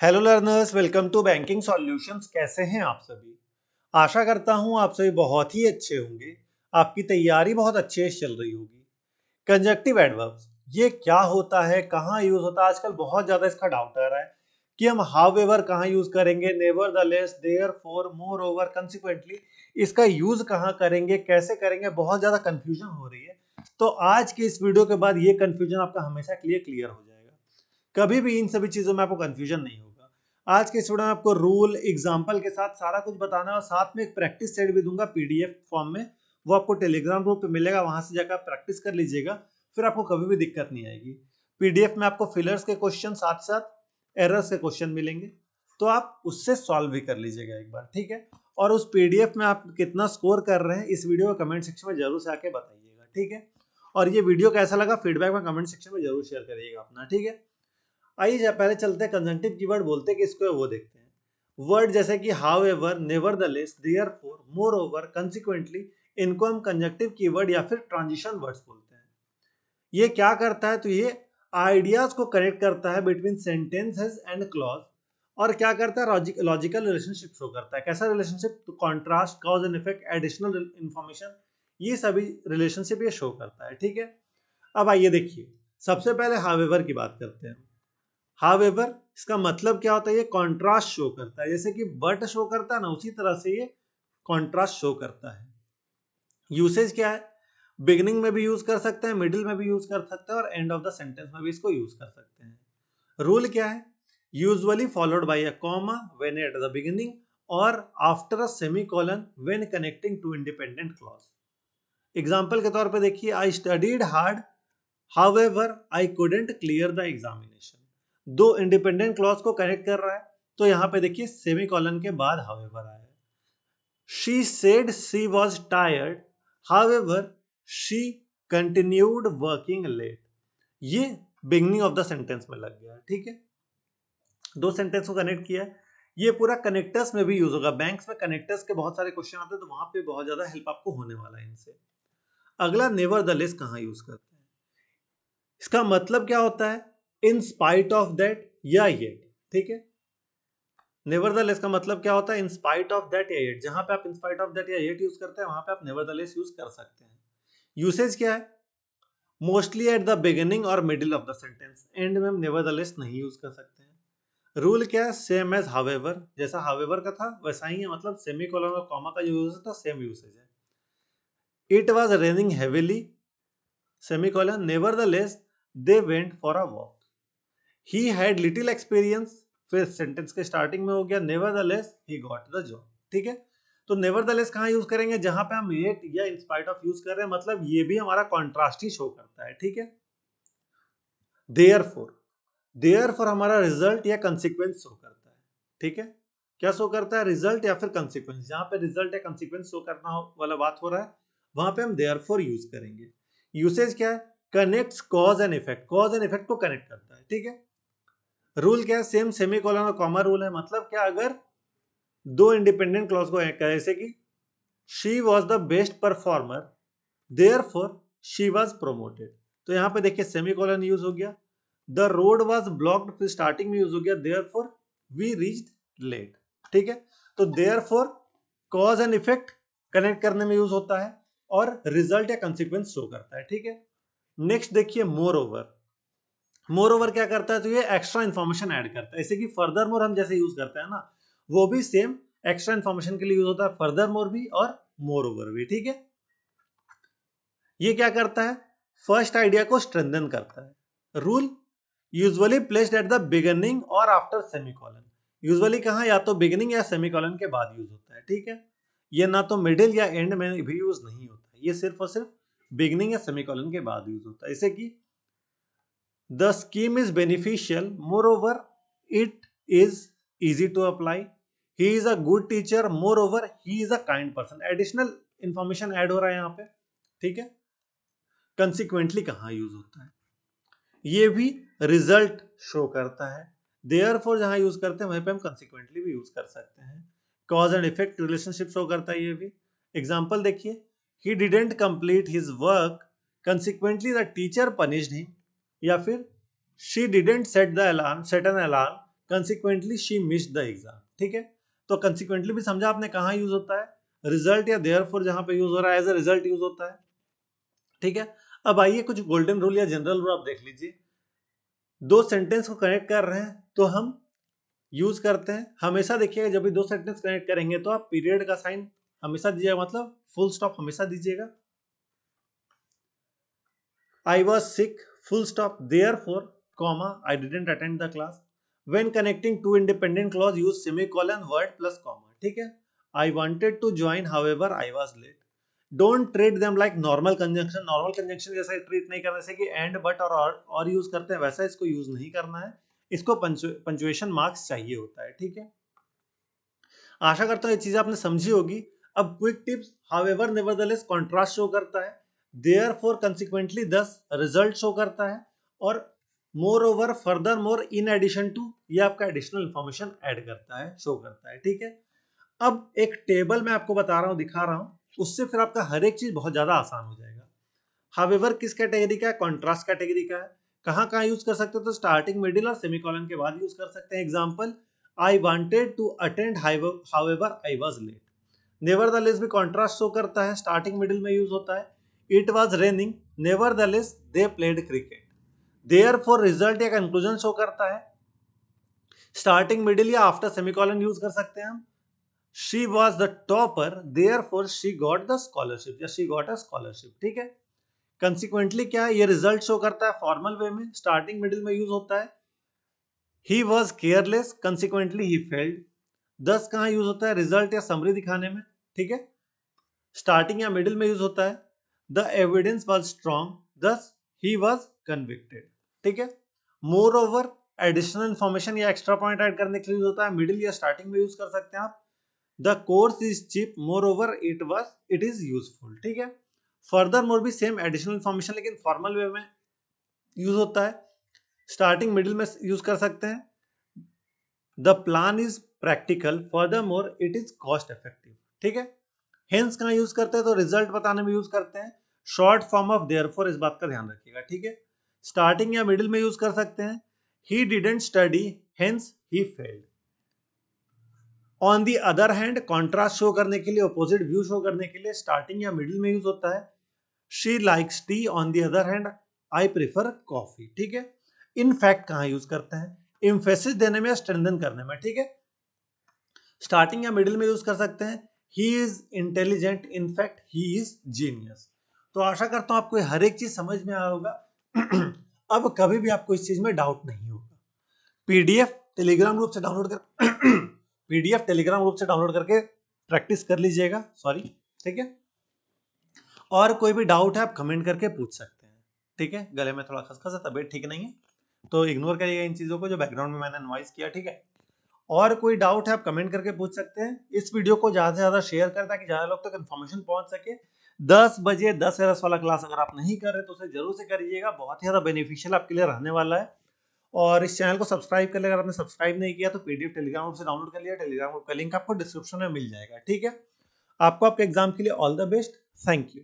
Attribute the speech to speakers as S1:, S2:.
S1: Hello learners, welcome to banking solutions. कैसे हैं आप सभी? आशा करता हूं आप सभी बहुत ही अच्छे होंगे। आपकी तैयारी बहुत अच्छे से चल रही होगी। कंजक्टिव एडवर्ब्स ये क्या होता है, कहाँ यूज होता है? आजकल बहुत ज्यादा इसका डाउट आ रहा है कि हम हाउएवर कहाँ यूज करेंगे, नेवरदलेस, देयरफॉर, मोरओवर, कंसीक्वेंटली इसका यूज कहाँ करेंगे, कैसे करेंगे? बहुत ज्यादा कंफ्यूजन हो रही है। तो आज के इस वीडियो के बाद ये कंफ्यूजन आपका हमेशा के लिए क्लियर हो जाएगा। कभी भी इन सभी चीजों में आपको कंफ्यूजन नहीं होगा। आज के इस वीडियो में आपको रूल एग्जांपल के साथ सारा कुछ बताना है और साथ में एक प्रैक्टिस सेट भी दूंगा पीडीएफ फॉर्म में। वो आपको टेलीग्राम ग्रुप पे मिलेगा, वहां से जाकर आप प्रैक्टिस कर लीजिएगा। फिर आपको कभी भी दिक्कत नहीं आएगी। पीडीएफ में आपको फिलर्स के क्वेश्चन साथ साथ एरर्स के क्वेश्चन मिलेंगे, तो आप उससे सॉल्व भी कर लीजिएगा एक बार, ठीक है? और उस पीडीएफ में आप कितना स्कोर कर रहे हैं इस वीडियो के कमेंट सेक्शन में जरूर से आके बताइएगा, ठीक है? और ये वीडियो कैसा लगा फीडबैक में कमेंट सेक्शन में जरूर शेयर करिएगा अपना, ठीक है? आइए पहले चलते हैं कंजंक्टिव कीवर्ड बोलते हैं कि इसको वो देखते हैं। वर्ड जैसे कि how ever, nevertheless, therefore, moreover, consequently, इनको हम कंजंक्टिव कीवर्ड या फिर ट्रांजिशन वर्ड्स बोलते हैं। ये क्या करता है? तो ये आइडियाज को कनेक्ट करता है बिटवीन सेंटेंसेस एंड क्लॉज। और क्या करता है? लॉजिकल रिलेशनशिप शो करता है। कैसा रिलेशनशिप? तो contrast, cause and effect, additional information, ये सभी रिलेशनशिप ये शो करता है, ठीक है? अब आइए देखिए, सबसे पहले हाउएवर की बात करते हैं। हाउएवर इसका मतलब क्या होता है? ये कॉन्ट्रास्ट शो करता है। जैसे कि बट शो करता है ना, उसी तरह से ये कॉन्ट्रास्ट शो करता है। यूसेज क्या है? बिगिनिंग में भी यूज कर सकते हैं, मिडिल में भी यूज कर सकते हैं और एंड ऑफ द सेंटेंस में भी इसको यूज कर सकते हैं। रूल क्या है? Usually followed by a comma when at the beginning और after a semicolon when connecting two independent clause. Example के तौर पे देखिए, I studied hard, however I couldn't clear the examination. दो इंडिपेंडेंट क्लॉज को कनेक्ट कर रहा है, तो यहां पे देखिए सेमीकोलन के बाद हाउएवर आया है। She said she was tired, however she continued working late. ये बिगनिंग ऑफ द सेंटेंस में लग गया, ठीक है? दो सेंटेंस को कनेक्ट किया है। ये पूरा कनेक्टर्स में भी यूज होगा। बैंक्स में कनेक्टर्स के बहुत सारे क्वेश्चन आते हैं, तो वहां पे बहुत ज्यादा हेल्प आपको होने वाला है इनसे। अगला, नेवरदलेस कहाँ यूज करते हैं? इसका मतलब क्या होता है? इन स्पाइट ऑफ दैट या येट, ठीक है? नेवरदलेस का मतलब क्या होता है? इन स्पाइट ऑफ दैट या येट। जहां पे आप इन स्पाइट ऑफ दैट या येट यूज करते हैं, वहां पे आप नेवरदलेस यूज कर सकते हैं। यूसेज क्या है? मोस्टली एट द बिगिनिंग और middle of the sentence. And में हम नेवरदलेस नहीं यूज कर सकते हैं। रूल क्या है? Same as however. जैसा हाउएवर का था वैसा ही है, मतलब सेमीकोलन और कॉमा का जो यूज था सेम यूसेज है। It was raining heavily, semicolon, nevertheless they went for a walk. He had little experience, फिर सेंटेंस के स्टार्टिंग में हो गया nevertheless he got the job, ठीक है? तो नेवरदलेस कहाँ यूज करेंगे? जहां पे हम येट या इन स्पाइट ऑफ यूज कर रहे हैं, मतलब ये भी हमारा कॉन्ट्रास्ट ही शो करता है, ठीक है? देयरफॉर, देयरफॉर हमारा रिजल्ट या कंसीक्वेंस शो करता है, ठीक है? क्या शो करता है? रिजल्ट या फिर कंसीक्वेंस। जहां पे रिजल्ट या कंसीक्वेंस शो करना वाला बात हो रहा है, वहां पे हम देयरफॉर यूज करेंगे। यूसेज क्या है? Connects cause and effect, cause and effect को कनेक्ट करता है, ठीक है? रूल क्या है? सेम सेमीकोलन और कॉमा रूल है। मतलब क्या? अगर दो इंडिपेंडेंट क्लॉज को जैसे कि she was the best performer, therefore she was promoted, तो यहां पे देखिए सेमीकोलन यूज हो गया। द रोड वॉज ब्लॉक्ड, फिर स्टार्टिंग में यूज हो गया देयरफॉर वी रीच्ड लेट, ठीक है? तो therefore cause and effect connect करने में यूज होता है और रिजल्ट या कंसिक्वेंस शो करता है, ठीक है? नेक्स्ट देखिए, मोर ओवर। मोर ओवर क्या करता है? तो ये एक्स्ट्रा इन्फॉर्मेशन ऐड करता है। जैसे कि फर्दर मोर हम जैसे यूज करते हैं ना, वो भी सेम एक्स्ट्रा इन्फॉर्मेशन के लिए यूज होता है, फर्दर मोर भी और मोर ओवर भी, ठीक है? ये क्या करता है? फर्स्ट आइडिया को स्ट्रेंथन करता है। Rule, usually placed at the beginning और आफ्टर सेमीकोलन। यूजुअली कहां? या तो बिगिनिंग या सेमीकोलन के बाद यूज होता है, ठीक है? ये ना तो मिडिल या एंड में भी यूज नहीं होता है, ये सिर्फ और सिर्फ बिगिनिंग या सेमीकोलन के बाद यूज होता है। जैसे कि the scheme is beneficial, moreover it is easy to apply, he is a good teacher, moreover he is a kind person। Additional information add हो रहा है यहाँ पे, ठीक है? कंसिक्वेंटली कहाँ यूज होता है? ये भी रिजल्ट शो करता है। देयरफॉर जहां यूज करते हैं वहीं पे हम कंसिक्वेंटली भी यूज कर सकते हैं। Cause and effect relationship show करता है ये भी। एग्जांपल देखिए, he didn't complete his work, consequently the teacher punished him. या फिर she didn't set an alarm, consequently she missed the exam. ठीक है, तो कंसिक्वेंटली भी समझा आपने कहाँ यूज होता है, रिजल्ट या देयरफॉर जहां पे यूज हो रहा है एज अ रिजल्ट यूज होता है। ठीक है, अब आइए कुछ गोल्डन रूल या जनरल रूल आप देख लीजिए। दो सेंटेंस को कनेक्ट कर रहे हैं तो हम यूज करते हैं, हमेशा देखिएगा जब भी दो सेंटेंस कनेक्ट करेंगे तो आप पीरियड का साइन हमेशा दीजिएगा, मतलब फुल स्टॉप हमेशा दीजिएगा। I was sick, full stop, therefore, comma, I didn't attend the class. When connecting two independent clause, use semicolon, word plus comma. ठीक है, I wanted to join, however, I was late. Don't treat them like normal conjunction. Normal conjunction जैसा treat नहीं करना, जैसे कि and, but और use करते हैं वैसा इसको यूज नहीं करना है। इसको पंचुएशन मार्क्स चाहिए होता है। ठीक है, आशा करता हूँ ये चीजें आपने समझी होगी। अब quick tips, however nevertheless contrast show करता है, therefore consequently thus result show करता है, और moreover furthermore in addition to ये आपका एडिशनल इंफॉर्मेशन ऐड करता है, शो करता है। ठीक है, अब एक टेबल मैं आपको बता रहा हूँ, दिखा रहा हूँ, उससे फिर आपका हर एक चीज बहुत ज्यादा आसान हो जाएगा। हाउएवर किस कैटेगरी का है, कॉन्ट्रास्ट कैटेगरी का है। कहाँ कहाँ यूज कर सकते हो, तो स्टार्टिंग मिडिल और सेमीकोलन के बाद यूज कर सकते हैं। Example, I wanted to attend however I was late. Nevertheless भी कॉन्ट्रास्ट शो करता है, स्टार्टिंग मिडिल में यूज होता है। It was raining, nevertheless they played cricket. Therefore result या कंक्लूजन शो करता है, स्टार्टिंग मिडिल या आफ्टर सेमीकोलन यूज कर सकते हैं हम। She was the topper, therefore she got the scholarship या शी गॉट अ स्कॉलरशिप। ठीक है, कंसिक्वेंटली क्या है, ये रिजल्ट शो करता है फॉर्मल वे में, स्टार्टिंग मिडिल में यूज होता है। He was careless, consequently he failed. दस कहाँ यूज होता है, रिजल्ट या समरी दिखाने में। ठीक है, स्टार्टिंग या मिडिल में यूज होता है। द एविडेंस वॉज स्ट्रॉन्ग, दस ही वॉज कन्विक्टेड। ठीक है, मोर ओवर एडिशनल इंफॉर्मेशन या एक्स्ट्रा पॉइंट ऐड करने के लिए यूज होता है, मिडिल या स्टार्टिंग में यूज कर सकते हैं आप। The course is cheap, moreover it is useful. ठीक है, फर्दर मोर भी सेम एडिशनल इंफॉर्मेशन लेकिन फॉर्मल वे में यूज होता है, स्टार्टिंग मिडिल में यूज कर सकते हैं। The plan is practical, further more it is cost effective. ठीक है, हेंस कहाँ यूज करते हैं, तो रिजल्ट बताने में यूज करते हैं। शॉर्ट फॉर्म ऑफ देयरफॉर, इस बात का ध्यान रखिएगा। ठीक है, स्टार्टिंग या मिडिल में यूज कर सकते हैं। He didn't study, hence he failed. On the other hand, contrast show करने के लिए, ऑपोजिट व्यू शो करने के लिए स्टार्टिंग या मिडिल में यूज होता है। She likes T, on the other hand I prefer coffee. ठीक है, इन फैक्ट कहाँ यूज करते हैं, इम्फेसिस देने में या स्ट्रेंथन करने में। ठीक है, स्टार्टिंग या मिडिल में यूज कर सकते हैं। He is intelligent, in fact he is genius. तो आशा करता हूं आपको हर एक चीज समझ में आया होगा। अब कभी भी आपको इस चीज में डाउट नहीं होगा। पीडीएफ टेलीग्राम ग्रुप से डाउनलोड कर पीडीएफ टेलीग्राम ग्रुप से डाउनलोड करके प्रैक्टिस कर लीजिएगा, सॉरी। ठीक है, और कोई भी डाउट है आप कमेंट करके पूछ सकते हैं। ठीक है, गले में थोड़ा खसखस है, तबीयत ठीक नहीं है, तो इग्नोर करिएगा इन चीज़ों को जो बैकग्राउंड में मैंने नॉइस किया। ठीक है, और कोई डाउट है आप कमेंट करके पूछ सकते हैं। इस वीडियो को ज़्यादा से ज़्यादा शेयर करें ताकि ज़्यादा लोग तक इन्फॉर्मेशन पहुंच सके। 10 बजे 10 एरस वाला क्लास अगर आप नहीं कर रहे तो उसे जरूर से करिएगा, बहुत ही ज़्यादा बेनिफिशियल आपके लिए रहने वाला है। और इस चैनल को सब्सक्राइब कर ले, अगर आपने सब्सक्राइब नहीं किया तो पीडीएफ टेलीग्राम ग्रुप से डाउनलोड कर लिया, टेलीग्राम ग्रुप का लिंक आपको डिस्क्रिप्शन में मिल जाएगा। ठीक है, आपको आपके एग्जाम के लिए all the best, thank you.